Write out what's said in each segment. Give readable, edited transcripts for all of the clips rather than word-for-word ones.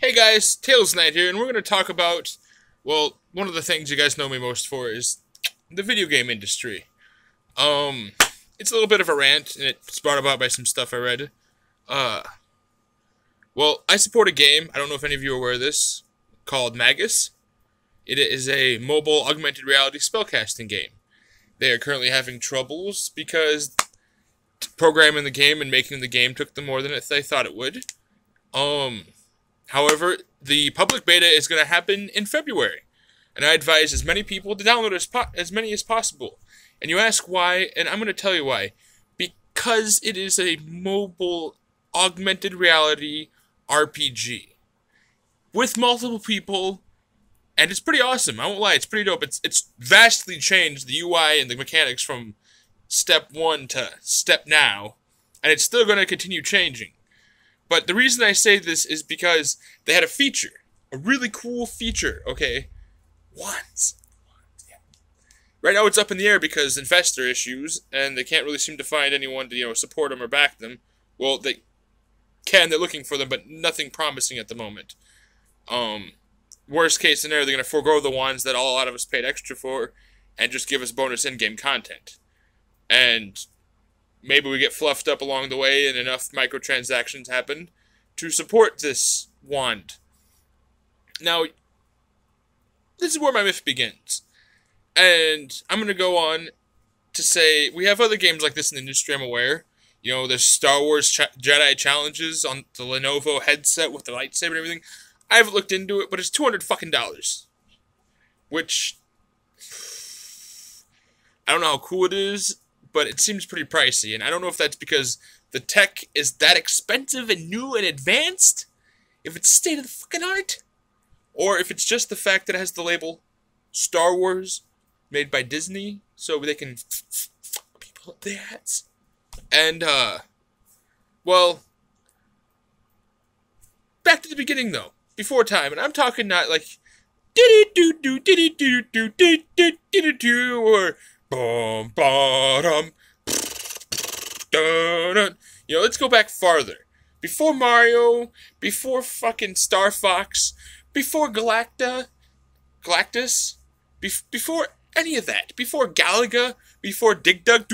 Hey guys, Tails Knight here, and we're going to talk about, well, one of the things you guys know me most for is the video game industry. It's a little bit of a rant, and it's brought about by some stuff I read. Well, I support a game, I don't know if any of you are aware of this, called Maguss. It is a mobile augmented reality spellcasting game. They are currently having troubles because programming the game and making the game took them more than they thought it would. However, the public beta is going to happen in February, and I advise as many people to download as many as possible. And you ask why, and I'm going to tell you why. Because it is a mobile augmented reality RPG with multiple people, and it's pretty awesome. I won't lie, it's pretty dope. It's vastly changed the UI and the mechanics from step 1 to step now, and it's still going to continue changing. But the reason I say this is because they had a feature. A really cool feature, okay? Wands. Yeah. Right now it's up in the air because investor issues, and they can't really seem to find anyone to, support them or back them. Well, they're looking for them, but nothing promising at the moment. Worst case scenario, they're going to forego the wands that a lot of us paid extra for, and just give us bonus in-game content. And maybe we get fluffed up along the way and enough microtransactions happen to support this wand. Now, this is where my myth begins. And I'm going to go on to say, we have other games like this in the industry, I'm aware. There's Star Wars Jedi challenges on the Lenovo headset with the lightsaber and everything. I haven't looked into it, but it's $200 which, I don't know how cool it is, but it seems pretty pricey, and I don't know if that's because the tech is that expensive and new and advanced, if it's state of the fucking art, or if it's just the fact that it has the label Star Wars, made by Disney, so they can people up their hats. And, well, back to the beginning though, before time, and I'm talking not like diddy-doo-doo-diddy-doo-doo-diddy-doo-diddy-doo, or boom, bottom. Let's go back farther. Before Mario, before fucking Star Fox, before Galactus, before any of that, before Galaga, before Dig Dug,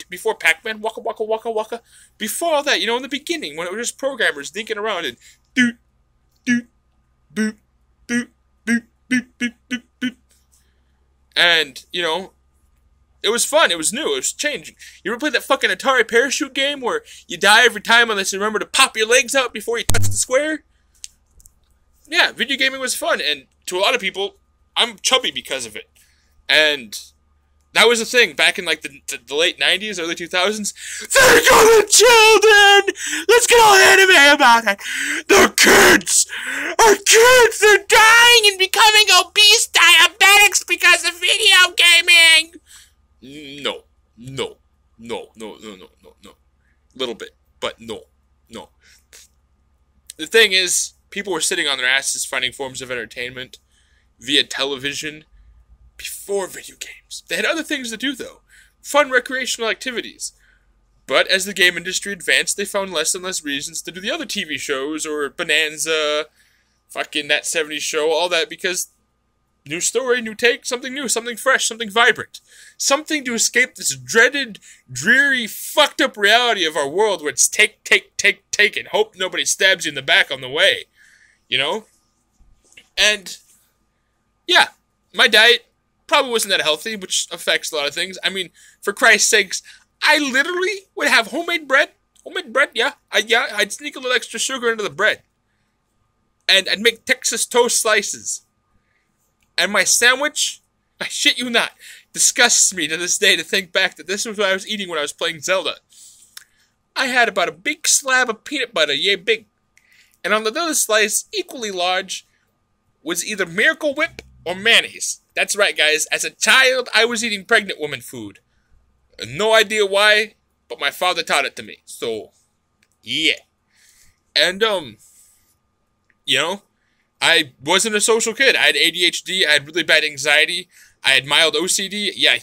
before Pac-Man, Waka Waka Waka Waka, before all that, in the beginning, when it was just programmers dinking around and doot, doot, boop, boop, boop, boop, boop, boop, boop. And, it was fun, it was new, it was changing. You ever played that fucking Atari parachute game where you die every time unless you remember to pop your legs out before you touch the square? Yeah, video gaming was fun, and to a lot of people, I'm chubby because of it. And that was the thing back in like the late 90s, early 2000s. There go the children! Let's get all anime about it! The kids! Our kids are dying and becoming obese diabetics because of video gaming! No. Little bit, but no. The thing is, people were sitting on their asses finding forms of entertainment via television before video games. They had other things to do, though. Fun recreational activities. But as the game industry advanced, they found less and less reasons to do the other TV shows, or Bonanza, fucking That 70s Show, all that, because new story, new take, something new, something fresh, something vibrant. Something to escape this dreaded, dreary, fucked up reality of our world where it's take, and hope nobody stabs you in the back on the way. And, yeah, my diet probably wasn't that healthy, which affects a lot of things. I mean, for Christ's sakes, I literally would have homemade bread. Yeah. I'd sneak a little extra sugar into the bread. And I'd make Texas toast slices. And my sandwich, I shit you not, disgusts me to this day to think back that this was what I was eating when I was playing Zelda. I had about a big slab of peanut butter, yay big. And on the other slice, equally large, was either Miracle Whip or mayonnaise. That's right, guys. As a child, I was eating pregnant woman food. No idea why, but my father taught it to me. So, yeah. And, I wasn't a social kid. I had ADHD. I had really bad anxiety. I had mild OCD. Yeah,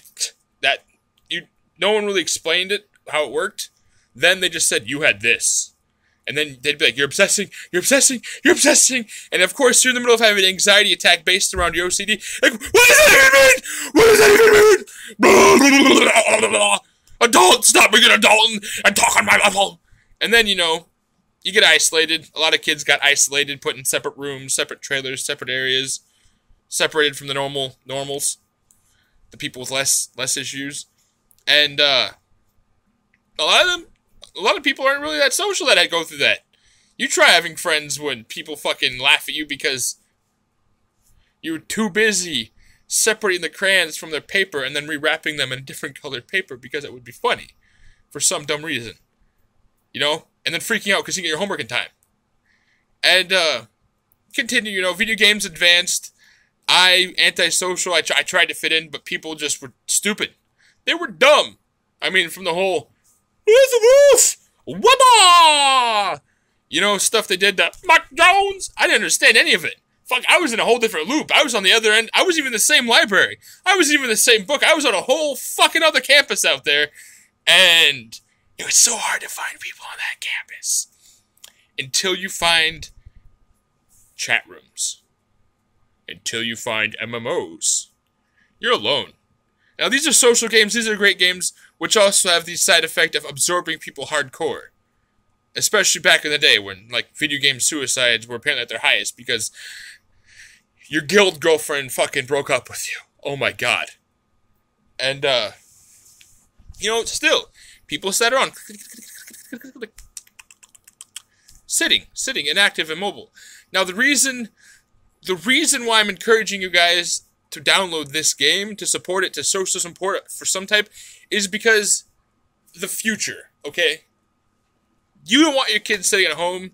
no one really explained it, how it worked. Then they just said, you had this. And then they'd be like, you're obsessing, you're obsessing, you're obsessing. And of course, you're in the middle of having an anxiety attack based around your OCD. Like, what does that even mean? What does that even mean? Adult, stop being an adult and talk on my level. And then, you know, you get isolated. A lot of kids got isolated, put in separate rooms, separate trailers, separate areas, separated from the normals, the people with less issues. And a lot of people aren't really that social that go through that. You try having friends when people fucking laugh at you because you're too busy separating the crayons from their paper and then rewrapping them in a different colored paper because it would be funny for some dumb reason. You know? And then freaking out because you get your homework in time. And, continue, you know, video games advanced. Antisocial. I tried to fit in, but people just were stupid. They were dumb. I mean, from the whole, woof, woof, wabba! You know, stuff they did to Mac Jones. I didn't understand any of it. Fuck, I was in a whole different loop. I was on the other end. I was even in the same library. I was even in the same book. I was on a whole fucking other campus out there. And it was so hard to find people on that campus. Until you find chat rooms. Until you find MMOs. You're alone. Now, these are social games. These are great games, which also have the side effect of absorbing people hardcore. Especially back in the day when, like, video game suicides were apparently at their highest because your guild girlfriend fucking broke up with you. Oh my god. And, you know, still, people sat around sitting, inactive and mobile. Now, the reason why I'm encouraging you guys to download this game, to support it, to social support for some type, is because the future, okay? You don't want your kids sitting at home.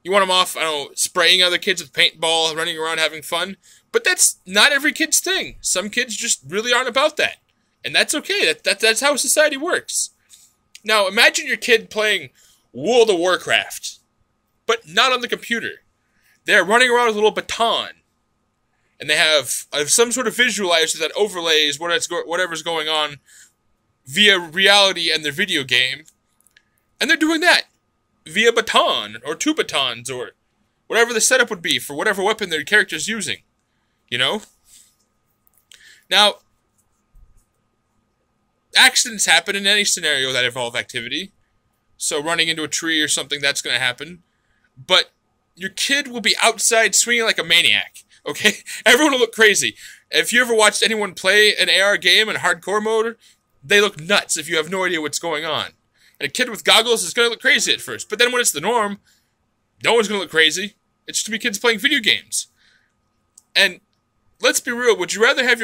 You want them off, I don't know, spraying other kids with paintball, running around having fun. But that's not every kid's thing. Some kids just really aren't about that. And that's okay. That's how society works. Now, imagine your kid playing World of Warcraft, but not on the computer. They're running around with a little baton. And they have some sort of visualizer that overlays whatever's going on via reality and their video game. And they're doing that via baton, or two batons, or whatever the setup would be for whatever weapon their character's using. You know? Now, accidents happen in any scenario that involve activity. So running into a tree or something, that's going to happen. But your kid will be outside swinging like a maniac. Okay? Everyone will look crazy. If you ever watched anyone play an AR game in hardcore mode, they look nuts if you have no idea what's going on. And a kid with goggles is going to look crazy at first. But then when it's the norm, no one's going to look crazy. It's just to be kids playing video games. And let's be real. Would you rather have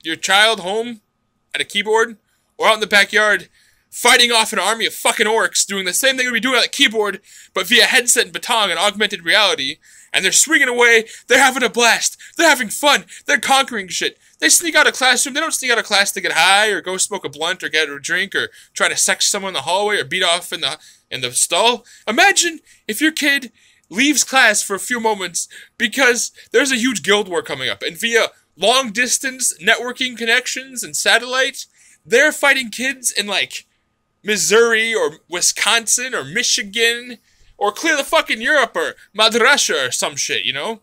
your child home at a keyboard or out in the backyard fighting off an army of fucking orcs doing the same thing we'd be doing on the keyboard, but via headset and baton and augmented reality, and they're swinging away, they're having a blast, they're having fun, they're conquering shit. They sneak out of classroom, they don't sneak out of class to get high, or go smoke a blunt, or get a drink, or try to sex someone in the hallway, or beat off in the stall. Imagine if your kid leaves class for a few moments because there's a huge guild war coming up, and via long-distance networking connections and satellite, they're fighting kids in, like, Missouri, or Wisconsin, or Michigan, or clear the fucking Europe, or Madrasha, or some shit, you know?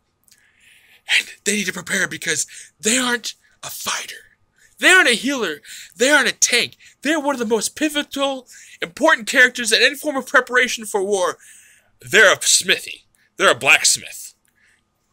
And they need to prepare because they aren't a fighter. They aren't a healer. They aren't a tank. They're one of the most pivotal, important characters in any form of preparation for war. They're a smithy. They're a blacksmith.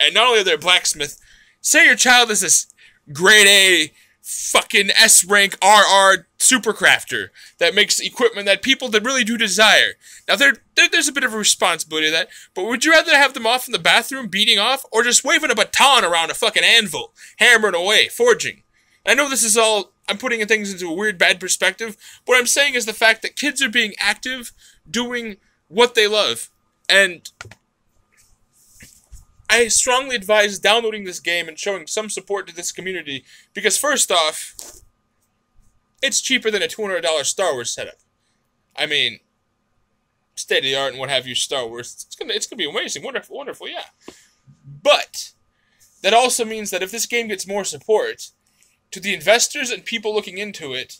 And not only are they a blacksmith, say your child is this grade A, fucking S-rank RR supercrafter that makes equipment that people that really do desire. Now, there's a bit of a responsibility to that, but would you rather have them off in the bathroom beating off, or just waving a baton around a fucking anvil, hammering away, forging? I know this is all, I'm putting things into a weird, bad perspective, but what I'm saying is the fact that kids are being active, doing what they love, and I strongly advise downloading this game and showing some support to this community, because first off, it's cheaper than a $200 Star Wars setup. I mean, state of the art and what have you, Star Wars, it's gonna be amazing, wonderful, yeah. But that also means that if this game gets more support, to the investors and people looking into it,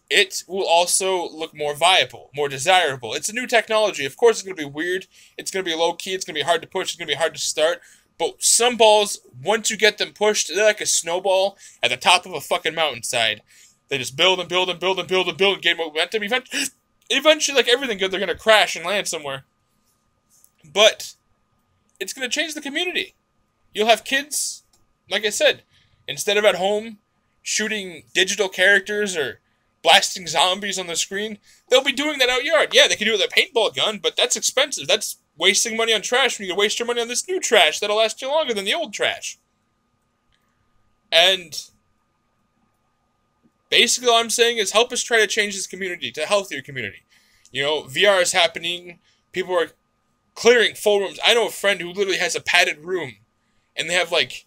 it will also look more viable, more desirable. It's a new technology. Of course, it's going to be weird. It's going to be low-key. It's going to be hard to push. It's going to be hard to start. But some balls, once you get them pushed, they're like a snowball at the top of a fucking mountainside. They just build and build and build and build and build and gain momentum. Eventually, like everything good, they're going to crash and land somewhere. But it's going to change the community. You'll have kids, like I said, instead of at home shooting digital characters or blasting zombies on the screen, they'll be doing that out yard. Yeah, they can do it with a paintball gun, but that's expensive. That's wasting money on trash when you can waste your money on this new trash that'll last you longer than the old trash. And basically all I'm saying is help us try to change this community to a healthier community. You know, VR is happening. People are clearing full rooms. I know a friend who literally has a padded room, and they have, like,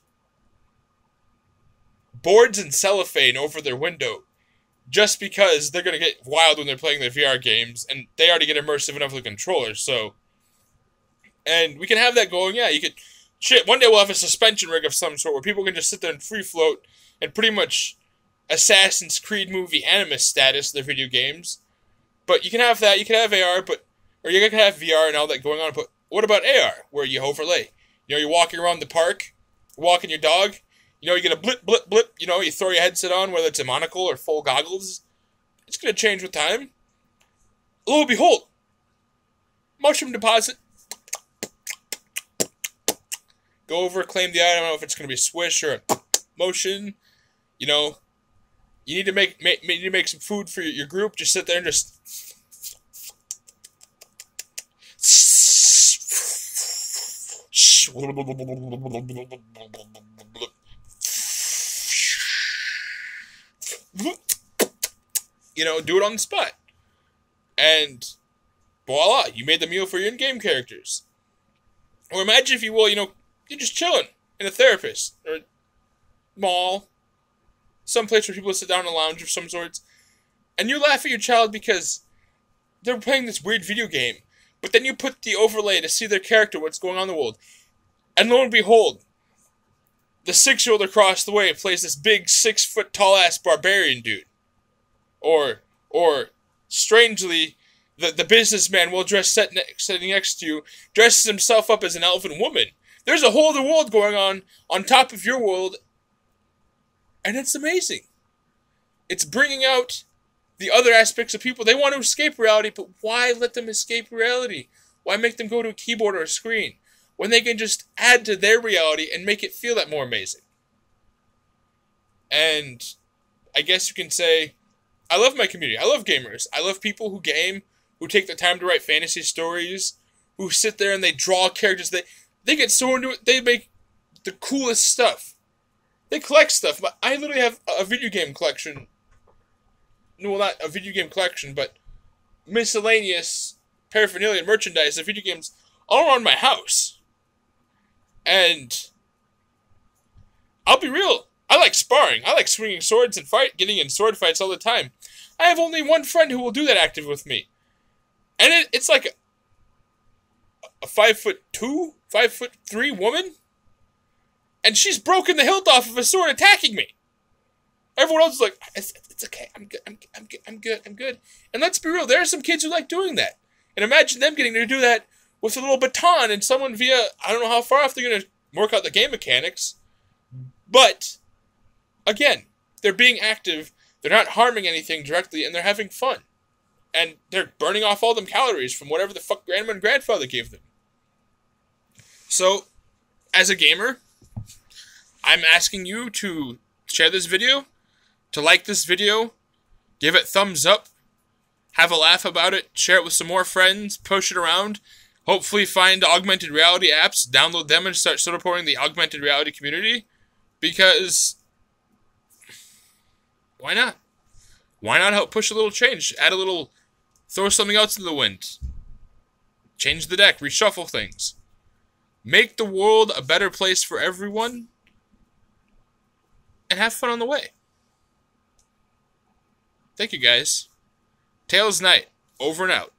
boards and cellophane over their window just because they're going to get wild when they're playing their VR games, and they already get immersive enough with controllers, so... And we can have that going, yeah, you could... Shit, one day we'll have a suspension rig of some sort where people can just sit there and free float and pretty much Assassin's Creed movie Animus status their video games. But you can have that, you can have AR, or you can have VR and all that going on, but what about AR, where you overlay? You know, you're walking around the park, walking your dog, you know, you get a blip, blip, blip, you know, you throw your headset on, whether it's a monocle or full goggles. It's going to change with time. Lo and behold, mushroom deposit. Go over, claim the item. I don't know if it's going to be swish or a motion. You know, you need to make some food for your group. Just sit there and just... You know, do it on the spot. And voila, you made the meal for your in-game characters. Or imagine, if you will, you know, you're just chilling in a therapist or mall, some place where people sit down in a lounge of some sorts, and you laugh at your child because they're playing this weird video game, but then you put the overlay to see their character, what's going on in the world, and lo and behold, the 6-year-old across the way plays this big 6-foot tall ass barbarian dude, or strangely, the businessman well-dressed sitting next to you dresses himself up as an elven woman. There's a whole other world going on top of your world, and it's amazing. It's bringing out the other aspects of people. They want to escape reality, but why let them escape reality? Why make them go to a keyboard or a screen when they can just add to their reality and make it feel that more amazing? And I guess you can say, I love my community. I love gamers. I love people who game, who take the time to write fantasy stories, who sit there and they draw characters. They get so into it, they make the coolest stuff. They collect stuff. I literally have a video game collection. Well, not a video game collection, but miscellaneous paraphernalia and merchandise of video games all around my house. And I'll be real. I like sparring. I like swinging swords and getting in sword fights all the time. I have only one friend who will do that active with me. And it's like a 5'2", 5'3" woman, and she's broken the hilt off of a sword attacking me. Everyone else is like, it's okay, I'm good. And let's be real, there are some kids who like doing that. And imagine them getting to do that with a little baton and someone via, I don't know how far off they're going to work out the game mechanics. But, again, they're being active, they're not harming anything directly, and they're having fun. And they're burning off all them calories from whatever the fuck grandma and grandfather gave them. So, as a gamer, I'm asking you to share this video, to like this video, give it thumbs up, have a laugh about it, share it with some more friends, push it around, hopefully find augmented reality apps, download them, and start supporting the augmented reality community, because why not? Why not help push a little change, add a little, throw something else in the wind, change the deck, reshuffle things. Make the world a better place for everyone, and have fun on the way. Thank you, guys. Tails Night, over and out.